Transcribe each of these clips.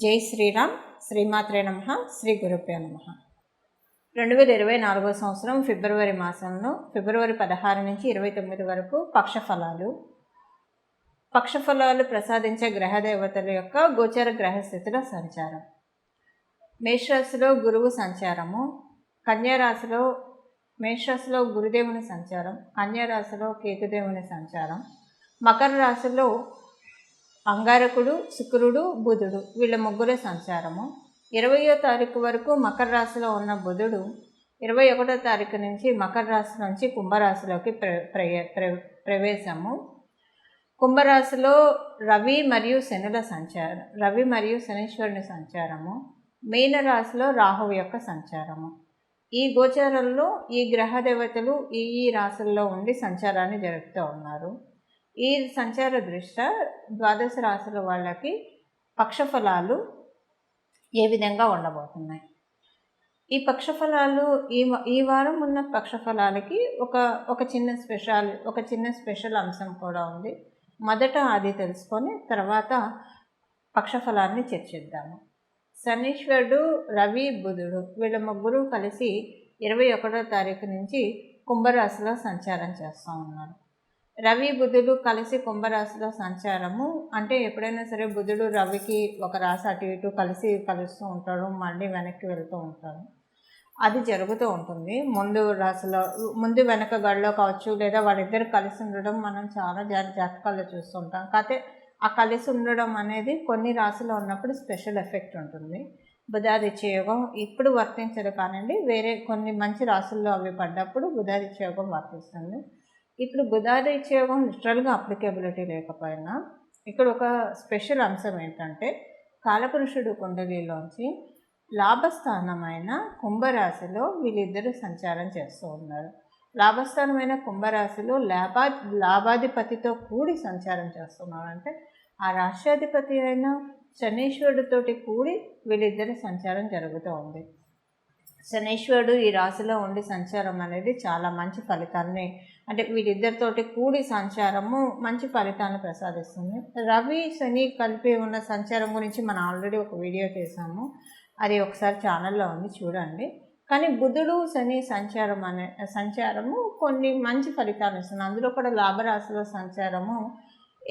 జై శ్రీరామ్. శ్రీమాత్రే నమః. శ్రీ గురుభ్యో నమః. 2024 సంవత్సరం ఫిబ్రవరి మాసంలో ఫిబ్రవరి 16 నుంచి 29 వరకు పక్షఫలాలు ప్రసాదించే గ్రహదేవతల యొక్క గోచర గ్రహస్థితుల సంచారం. మేషరాశిలో గురువు సంచారము, కన్యారాశిలో మేషరాశిలో గురుదేవుని సంచారం, కన్యారాశిలో కేతుదేవుని సంచారం, మకర రాశిలో అంగారకుడు, శుక్రుడు, బుధుడు వీళ్ళ ముగ్గురు సంచారము. 20వ తారీఖు వరకు మకర రాశిలో ఉన్న బుధుడు 21వ తారీఖు నుంచి మకర రాశి నుంచి కుంభరాశిలోకి ప్రవేశము. కుంభరాశిలో రవి మరియు శనీశ్వరుని సంచారము, మీనరాశిలో రాహువు యొక్క సంచారము. ఈ గోచారంలో ఈ గ్రహ దేవతలు ఈ రాశుల్లో ఉండి సంచారాన్ని జరుపుతూ ఉన్నారు. ఈ సంచార దృష్ట్యా ద్వాదశ రాశుల వాళ్ళకి పక్షఫలాలు ఏ విధంగా ఉండబోతున్నాయి? ఈ పక్షఫలాలు ఈ వారం ఉన్న పక్షఫలాలకి ఒక చిన్న స్పెషల్ అంశం కూడా ఉంది. మొదట అది తెలుసుకొని తర్వాత పక్షఫలాన్ని చర్చిద్దాము. శనీశ్వరుడు, రవి, బుధుడు వీళ్ళ ముగ్గురు కలిసి 21వ తారీఖు నుంచి కుంభరాశిలో సంచారం చేస్తూ ఉన్నారు. రవి బుధుడు కలిసి కుంభరాశిలో సంచారము అంటే ఎప్పుడైనా సరే బుధుడు రవికి ఒక రాశి అటు ఇటు కలుస్తూ ఉంటాడు, మళ్ళీ వెనక్కి వెళ్తూ ఉంటాడు. అది జరుగుతూ ఉంటుంది. ముందు వెనక గడిలో కావచ్చు, లేదా వాళ్ళిద్దరు కలిసి ఉండడం మనం చాలా జాతకాల్లో చూస్తుంటాం. కాకపోతే ఆ కలిసి ఉండడం అనేది కొన్ని రాశిలో ఉన్నప్పుడు స్పెషల్ ఎఫెక్ట్ ఉంటుంది. బుధాదిత్య యోగం ఇప్పుడు వర్తించదు కానండి, వేరే కొన్ని మంచి రాశుల్లో అవి పడ్డప్పుడు బుధాదిత్య యోగం వర్తిస్తుంది. ఇప్పుడు బుధాదిత్య యోగం లిటరల్గా అప్లికేబిలిటీ లేకపోయినా ఇక్కడ ఒక స్పెషల్ అంశం ఏంటంటే కాలపురుషుడు కుండలిలోంచి లాభస్థానమైన కుంభరాశిలో వీళ్ళిద్దరూ సంచారం చేస్తూ ఉన్నారు. లాభస్థానమైన కుంభరాశిలో లాభాధిపతితో కూడి సంచారం చేస్తున్నారు. అంటే ఆ రాష్ట్రాధిపతి అయిన శనీశ్వరుడితోటి కూడి వీళ్ళిద్దరి సంచారం జరుగుతూ ఉంది. శనీశ్వరుడు ఈ రాశిలో ఉండి సంచారం అనేది చాలా మంచి ఫలితాన్ని, అంటే వీళ్ళిద్దరితోటి కూడి సంచారము మంచి ఫలితాన్ని ప్రసాదిస్తుంది. రవి శని కలిపి ఉన్న సంచారం గురించి మనం ఆల్రెడీ ఒక వీడియో చేసాము, అది ఒకసారి ఛానల్లో ఉంది చూడండి. కానీ బుధుడు శని సంచారము కొన్ని మంచి ఫలితాలు ఇస్తుంది. అందులో కూడా లాభరాశిలో సంచారము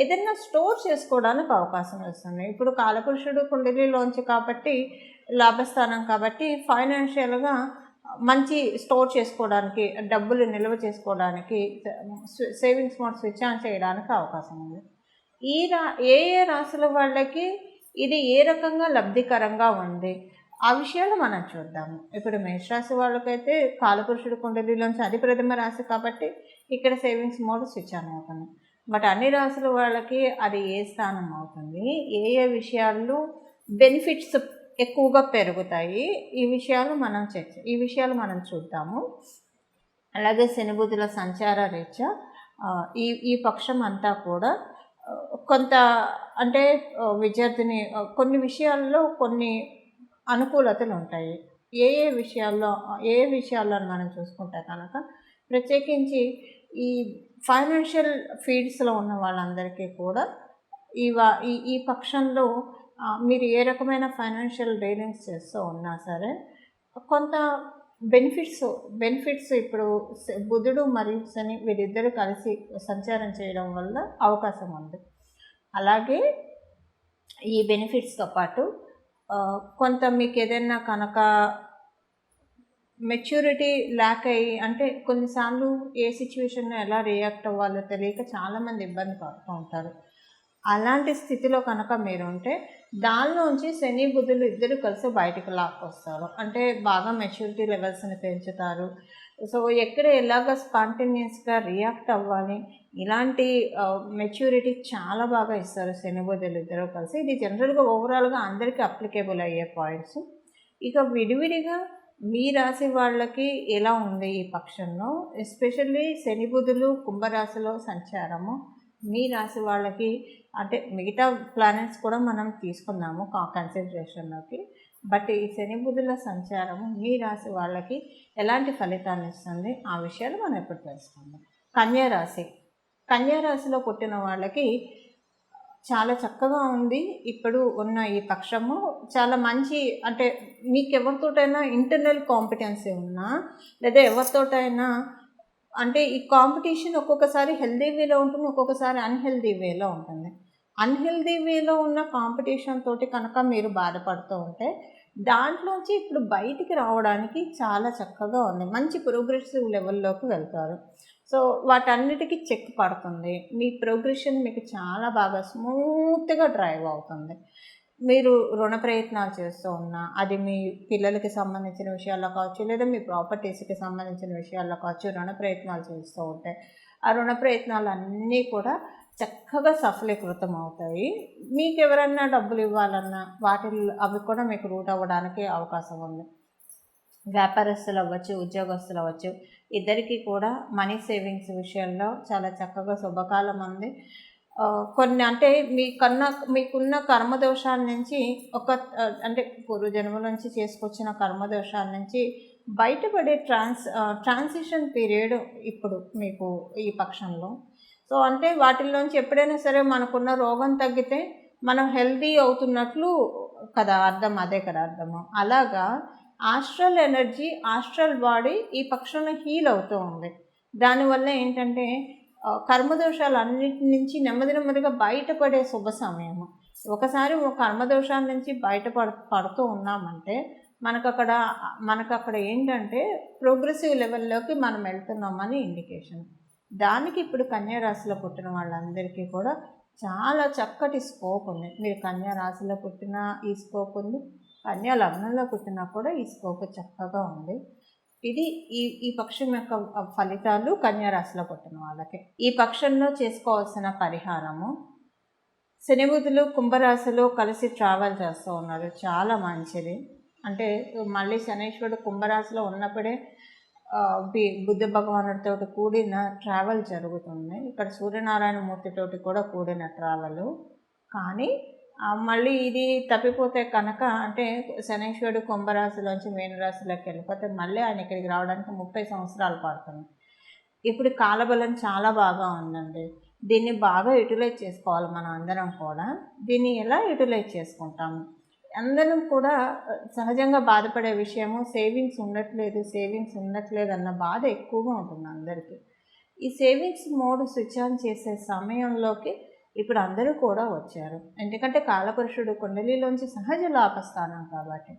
ఏదైనా స్టోర్ చేసుకోవడానికి అవకాశం ఇస్తుంది. ఇప్పుడు కాలపురుషుడు కుండలిలోంచి కాబట్టి లాభస్థానం కాబట్టి ఫైనాన్షియల్గా మంచి స్టోర్ చేసుకోవడానికి, డబ్బులు నిల్వ చేసుకోవడానికి, సేవింగ్స్ మోడ్ స్విచ్ ఆన్ చేయడానికి అవకాశం ఉంది. ఏ రాశుల వాళ్ళకి ఇది ఏ రకంగా లబ్ధికరంగా ఉంది ఆ విషయాలు మనం చూద్దాము. ఇప్పుడు మేషరాశి వాళ్ళకైతే కాలపురుషుడు కుండలిలోంచి అది ప్రథమ రాశి కాబట్టి ఇక్కడ సేవింగ్స్ మోడ్ స్విచ్ ఆన్ అవుతుంది. బట్ అన్ని రాశుల వాళ్ళకి అది ఏ స్థానం అవుతుంది, ఏ విషయాల్లో బెనిఫిట్స్ ఎక్కువగా పెరుగుతాయి, ఈ విషయాలు మనం చూద్దాము. అలాగే శని బుధుల సంచార రీత్యా ఈ పక్షం అంతా కూడా కొంత అంటే విద్యార్థిని కొన్ని విషయాల్లో కొన్ని అనుకూలతలు ఉంటాయి. ఏ విషయాల్లో మనం చూసుకుంటే కనుక ప్రత్యేకించి ఈ ఫైనాన్షియల్ ఫీల్డ్స్లో ఉన్న వాళ్ళందరికీ కూడా ఈ పక్షంలో మీరు ఏ రకమైన ఫైనాన్షియల్ డీలింగ్స్ చేస్తూ ఉన్నా సరే కొంత బెనిఫిట్స్ ఇప్పుడు బుధుడు మరియు శని వీరిద్దరూ కలిసి సంచారం చేయడం వల్ల అవకాశం ఉంది. అలాగే ఈ బెనిఫిట్స్తో పాటు కొంత మీకు ఏదైనా కనుక మెచ్యూరిటీ ల్యాక్ అయ్యి, అంటే కొన్నిసార్లు ఏ సిచ్యువేషన్లో ఎలా రియాక్ట్ అవ్వాలో తెలియక చాలామంది ఇబ్బంది పడుతూ ఉంటారు. అలాంటి స్థితిలో కనుక మీరు ఉంటే దానిలోంచి శని బుధులు ఇద్దరు కలిసి బయటకు లాక్కొస్తారు. అంటే బాగా మెచ్యూరిటీ లెవెల్స్ని పెంచుతారు. సో ఎక్కడ ఎలాగ స్పాంటేనియస్గా రియాక్ట్ అవ్వాలి, ఇలాంటి మెచ్యూరిటీ చాలా బాగా ఇస్తారు శని బుధులు ఇద్దరు కలిసి. ఇది జనరల్గా ఓవరాల్గా అందరికీ అప్లికేబుల్ అయ్యే పాయింట్స్. ఇక విడివిడిగా మీ రాశి వాళ్ళకి ఎలా ఉంది ఈ పక్షంలో, ఎస్పెషల్లీ శని బుధులు కుంభరాశిలో సంచారము మీ రాశి వాళ్ళకి, అంటే మిగతా ప్లానెట్స్ కూడా మనం తీసుకున్నాము కన్సిడరేషన్లోకి, బట్ ఈ శని బుధుల సంచారము మీ రాశి వాళ్ళకి ఎలాంటి ఫలితాన్ని ఇస్తుంది ఆ విషయాలు మనం ఎప్పుడు తెలుసుకుందాం. కన్యారాశిలో పుట్టిన వాళ్ళకి చాలా చక్కగా ఉంది. ఇప్పుడు ఉన్న ఈ పక్షము చాలా మంచి, అంటే మీకెవరితోటైనా ఇంటర్నల్ కాంపిటెన్సీ ఉన్నా, లేదా ఎవరితోటైనా అంటే ఈ కాంపిటీషన్ ఒక్కొక్కసారి హెల్తీ వేలో ఉంటుంది, ఒక్కొక్కసారి అన్‌హెల్తీ వేలో ఉంటుంది. అన్‌హెల్తీ వేలో ఉన్న కాంపిటీషన్ తోటి కనుక మీరు బాధపడుతూ ఉంటే, దాంట్లోంచి ఇప్పుడు బయటికి రావడానికి చాలా చక్కగా ఉంది. మంచి ప్రోగ్రెసివ్ లెవెల్‌లోకి వెళ్తారు. సో, వాటన్నిటికి చెక్ పడుతుంది. మీ ప్రోగ్రెషన్ మీకు చాలా బాగా స్మూత్‌గా డ్రైవ్ అవుతుంది. మీరు రుణ ప్రయత్నాలు చేస్తూ ఉన్నా, అది మీ పిల్లలకి సంబంధించిన విషయాల్లో కావచ్చు, లేదా మీ ప్రాపర్టీస్‌కి సంబంధించిన విషయాల్లో కావచ్చు, రుణ ప్రయత్నాలు చేస్తూ ఉంటే, ఆ రుణ ప్రయత్నాలన్నీ కూడా చక్కగా సఫలీకృతం అవుతాయి. మీకెవరన్నా డబ్బులు ఇవ్వాలన్నా అవి కూడా మీకు రూట్ అవ్వడానికి అవకాశం ఉంది. వ్యాపారస్తులు అవ్వచ్చు, ఉద్యోగస్తులు అవ్వచ్చు, ఇద్దరికీ కూడా మనీ సేవింగ్స్ విషయంలో చాలా చక్కగా శుభకాలం ఉంది. కొన్ని అంటే మీకున్న కర్మదోషాల నుంచి అంటే పూర్వజన్మల నుంచి చేసుకొచ్చిన కర్మదోషాల నుంచి బయటపడే ట్రాన్సిషన్ పీరియడ్ ఇప్పుడు మీకు ఈ పక్షంలో. సో, అంటే వాటిల్లోంచి ఎప్పుడైనా సరే మనకున్న రోగం తగ్గితే మనం హెల్తీ అవుతున్నట్లు కదా అర్థం. అదే కదా అర్థము. అలాగా ఆస్ట్రల్ ఎనర్జీ, ఆస్ట్రల్ బాడీ ఈ పక్షంలో హీల్ అవుతూ ఉంది. దానివల్ల ఏంటంటే కర్మదోషాలన్నిటి నుంచి నెమ్మదిగా బయటపడే శుభ సమయము. ఒకసారి కర్మదోషాల నుంచి పడుతూ ఉన్నామంటే మనకక్కడ ఏంటంటే ప్రోగ్రెసివ్ లెవెల్లోకి మనం వెళ్తున్నామని ఇండికేషన్. దానికి ఇప్పుడు కన్యా రాశిలో పుట్టిన వాళ్ళందరికీ కూడా చాలా చక్కటి స్కోప్ ఉంది. మీరు కన్యా రాశిలో పుట్టినా ఈ స్కోప్ ఉంది, కన్యా లగ్నంలో పుట్టినా కూడా ఈ స్కోప్ చక్కగా ఉంది. ఇది ఈ పక్షం యొక్క ఫలితాలు కన్యా రాశిలో పుట్టిన వాళ్ళకి. ఈ పక్షంలో చేసుకోవాల్సిన పరిహారము, శని బుధులు కుంభరాశిలో కలిసి ట్రావెల్ చేస్తూ ఉన్నారు, చాలా మంచిది. అంటే మళ్ళీ శనీశ్వరుడు కుంభరాశిలో ఉన్నప్పుడే బుద్ధ భగవానుడితో కూడిన ట్రావెల్ జరుగుతుంది. ఇక్కడ సూర్యనారాయణ మూర్తితోటి కూడా కూడిన ట్రావెల్. కానీ మళ్ళీ ఇది తప్పిపోతే కనుక, అంటే శనీశ్వరుడు కుంభరాశిలోంచి మీనరాశిలోకి వెళ్ళిపోతే మళ్ళీ ఆయన ఇక్కడికి రావడానికి 30 సంవత్సరాలు పడుతుంది. ఇప్పుడు కాలబలం చాలా బాగా ఉందండి. దీన్ని బాగా యూటిలైజ్ చేసుకోవాలి మనం అందరం కూడా. దీన్ని ఎలా యూటిలైజ్ చేసుకుంటాము? అందరం కూడా సహజంగా బాధపడే విషయము సేవింగ్స్ ఉండట్లేదు అన్న బాధ ఎక్కువగా ఉంటుంది అందరికీ. ఈ సేవింగ్స్ మోడ్ స్విచ్ ఆన్ చేసే సమయంలోకి ఇప్పుడు అందరూ కూడా వచ్చారు. ఎందుకంటే కాలపురుషుడు కుండలిలోంచి సహజ లాభస్థానం కాబట్టి.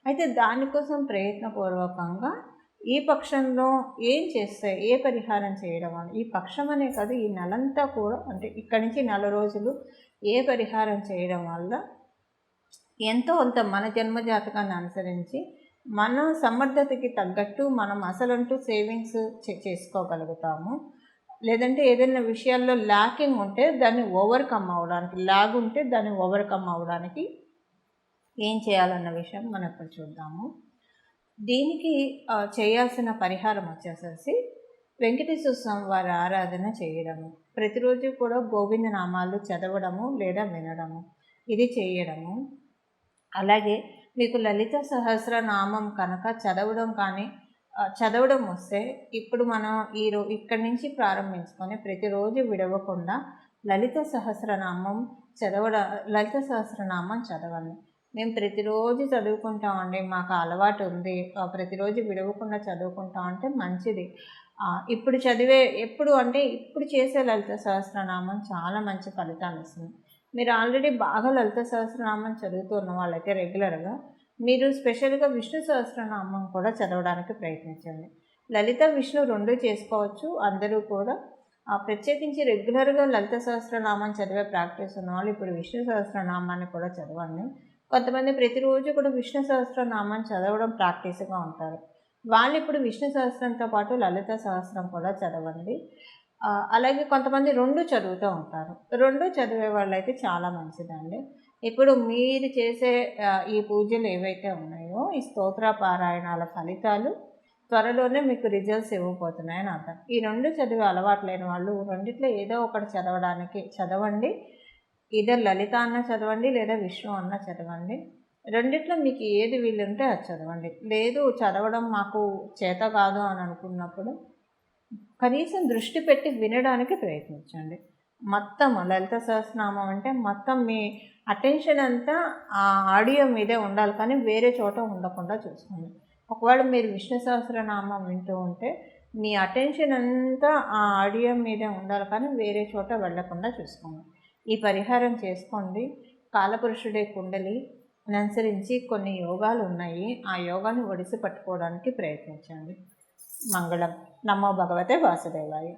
అయితే దానికోసం ప్రయత్నపూర్వకంగా ఈ పక్షంలో ఏం చేస్తే, ఏ పరిహారం చేయడం వల్ల, ఈ పక్షం అనే కాదు ఈ నెలంతా కూడా, అంటే ఇక్కడి నుంచి 4 రోజులు ఏ పరిహారం చేయడం వల్ల ఎంతో అంత మన జన్మజాతకాన్ని అనుసరించి మన సమర్థతకి తగ్గట్టు మనం అసలంటూ సేవింగ్స్ చేసుకోగలుగుతాము. లేదంటే ఏదైనా విషయాల్లో ల్యాకింగ్ ఉంటే దాన్ని ఓవర్కమ్ అవ్వడానికి ఏం చేయాలన్న విషయం మనం ఇప్పుడు చూద్దాము. దీనికి చేయాల్సిన పరిహారం వచ్చేసేసి వెంకటేశ్వర స్వామి వారి ఆరాధన చేయడము, ప్రతిరోజు కూడా గోవింద నామాలు చదవడము లేదా వినడము, ఇది చేయడము. అలాగే మీకు లలిత సహస్రనామం కనుక చదవడం వస్తే ఇప్పుడు మనం ఇక్కడి నుంచి ప్రారంభించుకొని ప్రతిరోజు విడవకుండా లలిత సహస్రనామం చదవండి. మేము ప్రతిరోజు చదువుకుంటామండి, మాకు అలవాటు ఉంది, ప్రతిరోజు విడవకుండా చదువుకుంటామంటే మంచిది. ఇప్పుడు చేసే లలిత సహస్రనామం చాలా మంచి ఫలితాన్ని ఇస్తుంది. మీరు ఆల్రెడీ బాగా లలిత సహస్రనామం చదువుతున్న వాళ్ళైతే రెగ్యులర్గా మీరు స్పెషల్గా విష్ణు సహస్రనామం కూడా చదవడానికి ప్రయత్నించండి. లలిత విష్ణు 2 చేసుకోవచ్చు అందరూ కూడా. ప్రత్యేకించి రెగ్యులర్గా లలిత సహస్రనామం చదివే ప్రాక్టీస్ ఉన్న వాళ్ళు ఇప్పుడు విష్ణు సహస్రనామాన్ని కూడా చదవండి. కొంతమంది ప్రతిరోజు కూడా విష్ణు సహస్రనామం చదవడం ప్రాక్టీస్గా ఉంటారు. వాళ్ళు ఇప్పుడు విష్ణు సహస్రంతో పాటు లలిత సహస్రం కూడా చదవండి. అలాగే కొంతమంది 2 చదువుతూ ఉంటారు. 2 చదివే వాళ్ళైతే చాలా మంచిదండి. ఇప్పుడు మీరు చేసే ఈ పూజలు ఏవైతే ఉన్నాయో, ఈ స్తోత్ర పారాయణాల ఫలితాలు త్వరలోనే మీకు రిజల్ట్స్ ఇవ్వబోతున్నాయని అర్థం. ఈ 2 చదివే అలవాటు లేని వాళ్ళు రెండిట్లో ఏదో ఒకటి చదవండి. ఇద్దరు లలిత అన్న చదవండి లేదా విష్ణు అన్న చదవండి. రెండిట్లో మీకు ఏది వీలుంటే అది చదవండి. లేదు చదవడం మాకు చేత కాదు అని అనుకున్నప్పుడు కనీసం దృష్టి పెట్టి వినడానికి ప్రయత్నించండి. మొత్తం లలిత సహస్రనామం అంటే మొత్తం మీ అటెన్షన్ అంతా ఆ ఆడియో మీదే ఉండాలి, కానీ వేరే చోట ఉండకుండా చూసుకోండి. ఒకవేళ మీరు విష్ణు సహస్రనామం వింటూ ఉంటే మీ అటెన్షన్ అంతా ఆ ఆడియో మీదే ఉండాలి, కానీ వేరే చోట వెళ్ళకుండా చూసుకోండి. ఈ పరిహారం చేసుకోండి. కాలపురుషుడే కుండలి అనుసరించి కొన్ని యోగాలు ఉన్నాయి, ఆ యోగాన్ని ఒడిసి పట్టుకోవడానికి ప్రయత్నించండి. మంగళం. నమో భగవతే వాసుదేవాయ.